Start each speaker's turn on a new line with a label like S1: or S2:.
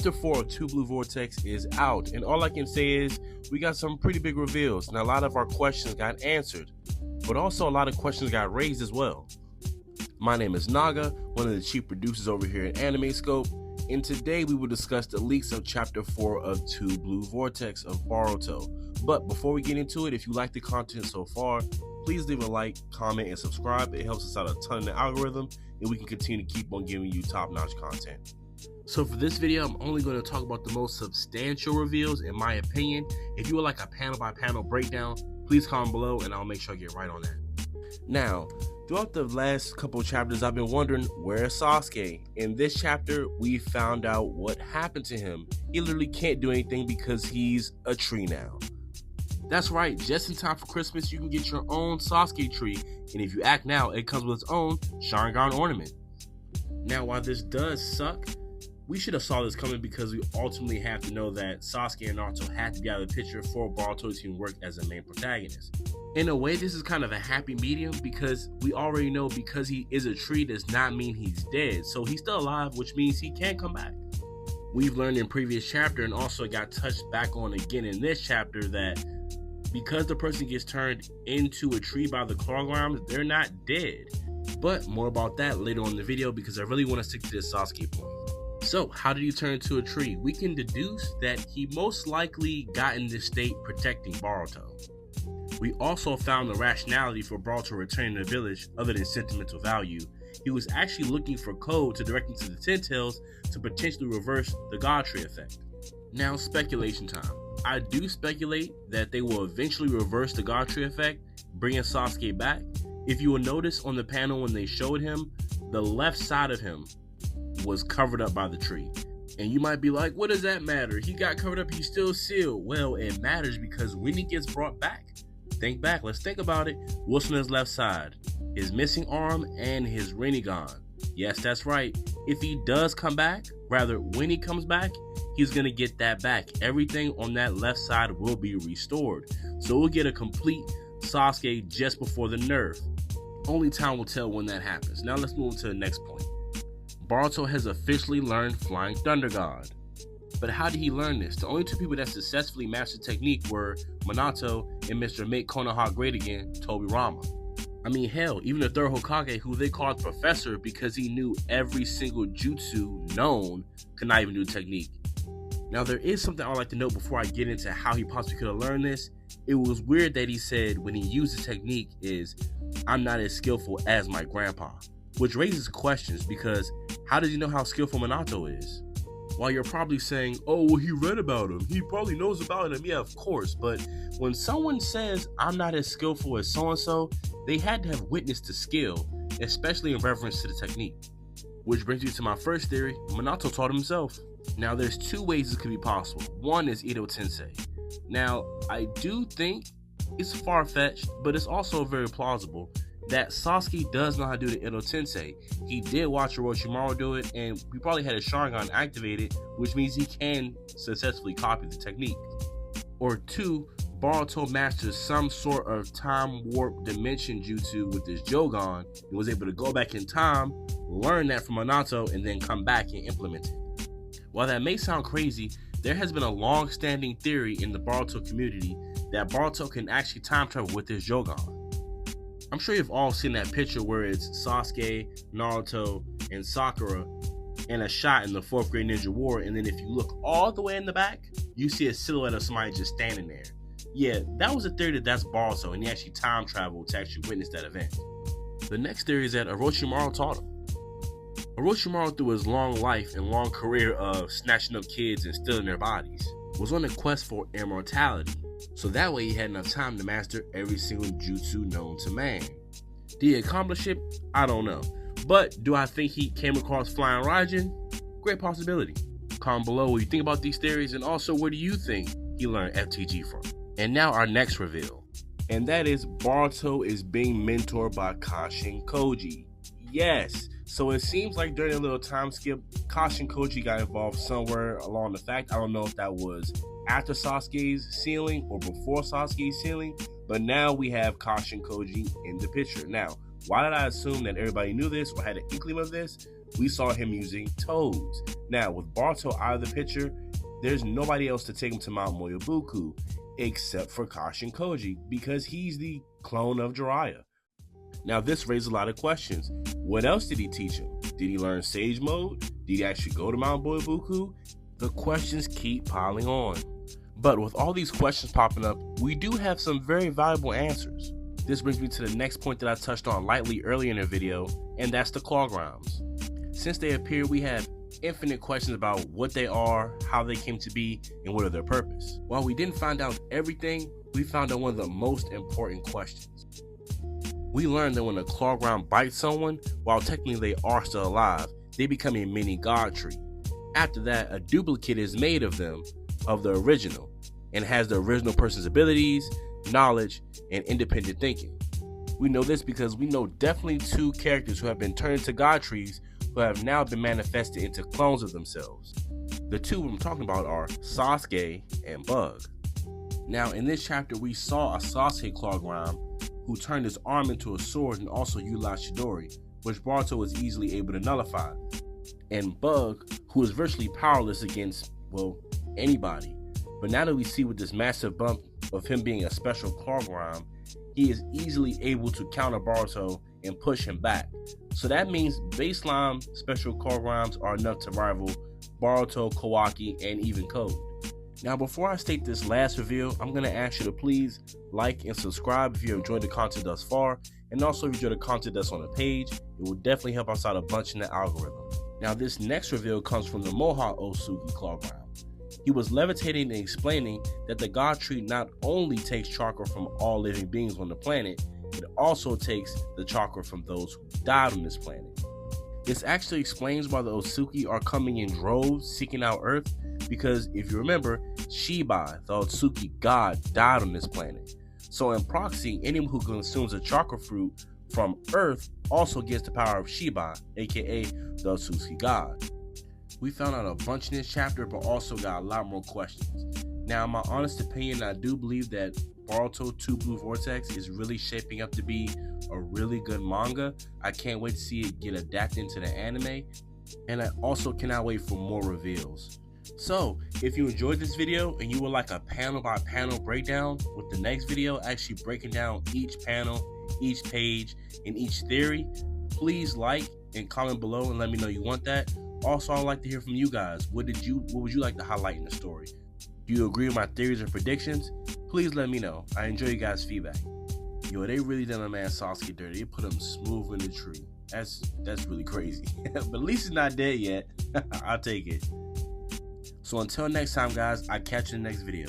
S1: Chapter 4 of Two Blue Vortex is out, and all I can say is we got some pretty big reveals, and a lot of our questions got answered, but also a lot of questions got raised as well. My name is Naga, one of the chief producers over here at Anime Scope, and today we will discuss the leaks of Chapter 4 of Two Blue Vortex of Boruto. But before we get into it, if you like the content so far, please leave a like, comment, and subscribe. It helps us out a ton in the algorithm, and we can continue to keep on giving you top-notch content. So for this video, I'm only going to talk about the most substantial reveals, in my opinion. If you would like a panel-by-panel breakdown, please comment below, and I'll make sure I get right on that. Now, throughout the last couple chapters, I've been wondering, where's Sasuke? In this chapter, we found out what happened to him. He literally can't do anything because he's a tree now. That's right, just in time for Christmas, you can get your own Sasuke tree, and if you act now, it comes with its own Sharingan ornament. Now, while this does suck, we should have saw this coming because we ultimately have to know that Sasuke and Naruto had to be out of the picture for Boruto to work as a main protagonist. In a way, this is kind of a happy medium because we already know because he is a tree does not mean he's dead. So he's still alive, which means he can come back. We've learned in previous chapter and also got touched back on again in this chapter that because the person gets turned into a tree by the chlorograms, they're not dead. But more about that later on in the video because I really want to stick to this Sasuke point. So, how did he turn into a tree? We can deduce that he most likely got in this state protecting Boruto. We also found the rationality for Boruto returning to the village other than sentimental value. He was actually looking for code to direct him to the Ten Tails to potentially reverse the God Tree effect. Now, speculation time. I do speculate that they will eventually reverse the God Tree effect, bringing Sasuke back. If you will notice on the panel when they showed him, the left side of him was covered up by the tree. And you might be like, what does that matter? He got covered up, he's still sealed. Well, it matters because when he gets brought back, think back, let's think about it. What's on his left side? His missing arm and his Rinnegan. Yes, that's right. If he does come back, rather when he comes back, he's going to get that back. Everything on that left side will be restored. So we'll get a complete Sasuke just before the nerf. Only time will tell when that happens. Now let's move on to the next point. Boruto has officially learned Flying Thunder God. But how did he learn this? The only two people that successfully mastered the technique were Minato and Mr. Make Konoha Great Again, Tobirama. I mean, hell, even the third Hokage, who they called Professor because he knew every single jutsu known, could not even do the technique. Now, there is something I'd like to note before I get into how he possibly could have learned this. It was weird that he said when he used the technique is, I'm not as skillful as my grandpa. Which raises questions because how does he know how skillful Minato is? While you're probably saying, oh, well, he read about him. He probably knows about him. Yeah, of course. But when someone says, I'm not as skillful as so-and-so, they had to have witnessed the skill, especially in reference to the technique. Which brings me to my first theory. Minato taught himself. Now, there's two ways this could be possible. One is Ito Tensei. Now, I do think it's far-fetched, but it's also very plausible that Sasuke does know how to do the Ito Tensei. He did watch Orochimaru do it, and we probably had a Sharingan activated, which means he can successfully copy the technique. Or two, Boruto masters some sort of time warp dimension jutsu with his Jogan and was able to go back in time, learn that from Minato, and then come back and implement it. While that may sound crazy, there has been a long-standing theory in the Boruto community that Boruto can actually time travel with his Jogan. I'm sure you've all seen that picture where it's Sasuke, Naruto, and Sakura in a shot in the 4th grade Ninja War, and then if you look all the way in the back, you see a silhouette of somebody just standing there. Yeah, that was a theory that's Boruto, and he actually time traveled to actually witness that event. The next theory is that Orochimaru taught him. Orochimaru, through his long life and long career of snatching up kids and stealing their bodies, was on a quest for immortality. So that way he had enough time to master every single jutsu known to man. Did he accomplish it? I don't know. But do I think he came across Flying Raijin? Great possibility. Comment below what you think about these theories, and also where do you think he learned FTG from? And now our next reveal. And that is Boruto is being mentored by Kashin Koji. Yes. So it seems like during a little time skip, Kashin Koji got involved somewhere along the fact. I don't know if that was after Sasuke's sealing or before Sasuke's sealing, but now we have Kashin Koji in the picture. Now, why did I assume that everybody knew this or had an inkling of this? We saw him using toads. Now, with Boruto out of the picture, there's nobody else to take him to Mount Moyobuku except for Kashin Koji, because he's the clone of Jiraiya. Now, this raises a lot of questions. What else did he teach him? Did he learn Sage Mode? Did he actually go to Mount Moyobuku? The questions keep piling on. But with all these questions popping up, we do have some very valuable answers. This brings me to the next point that I touched on lightly earlier in the video, and that's the claw grounds. Since they appear, we have infinite questions about what they are, how they came to be, and what are their purpose. While we didn't find out everything, we found out one of the most important questions. We learned that when a claw ground bites someone, while technically they are still alive, they become a mini god tree. After that, a duplicate is made of them, of the original, and has the original person's abilities, knowledge, and independent thinking. We know this because we know definitely two characters who have been turned into god trees who have now been manifested into clones of themselves. The two I'm talking about are Sasuke and Bug. Now, in this chapter, we saw a Sasuke claw ground who turned his arm into a sword and also utilized Chidori, which Boruto was easily able to nullify. And Bug, who is virtually powerless against, well, anybody. But now that we see with this massive bump of him being a special claw ground, he is easily able to counter Boruto and push him back. So that means baseline special claw grounds are enough to rival Boruto, Kawaki, and even Code. Now, before I state this last reveal, I'm going to ask you to please like and subscribe if you enjoyed the content thus far, and also if you enjoyed the content that's on the page. It will definitely help us out a bunch in the algorithm. Now, this next reveal comes from the Mohawk Otsutsuki claw ground. He was levitating and explaining that the god tree not only takes chakra from all living beings on the planet, it also takes the chakra from those who died on this planet. This actually explains why the Otsutsuki are coming in droves seeking out Earth, because if you remember, Shibai, the Otsutsuki god, died on this planet. So in proxy, anyone who consumes a chakra fruit from Earth also gets the power of Shibai, aka the Otsutsuki god. We found out a bunch in this chapter, but also got a lot more questions. Now, in my honest opinion, I do believe that Boruto 2 Blue Vortex is really shaping up to be a really good manga. I can't wait to see it get adapted into the anime, and I also cannot wait for more reveals. So, if you enjoyed this video and you would like a panel by panel breakdown, with the next video actually breaking down each panel, each page, and each theory, please like and comment below and let me know you want that. Also, I'd like to hear from you guys. What would you like to highlight in the story? Do you agree with my theories or predictions? Please let me know. I enjoy you guys' feedback. Yo, they really done a man Sasuke dirty. They put him smooth in the tree. That's really crazy. But at least he's not dead yet. I'll take it. So until next time, guys, I'll catch you in the next video.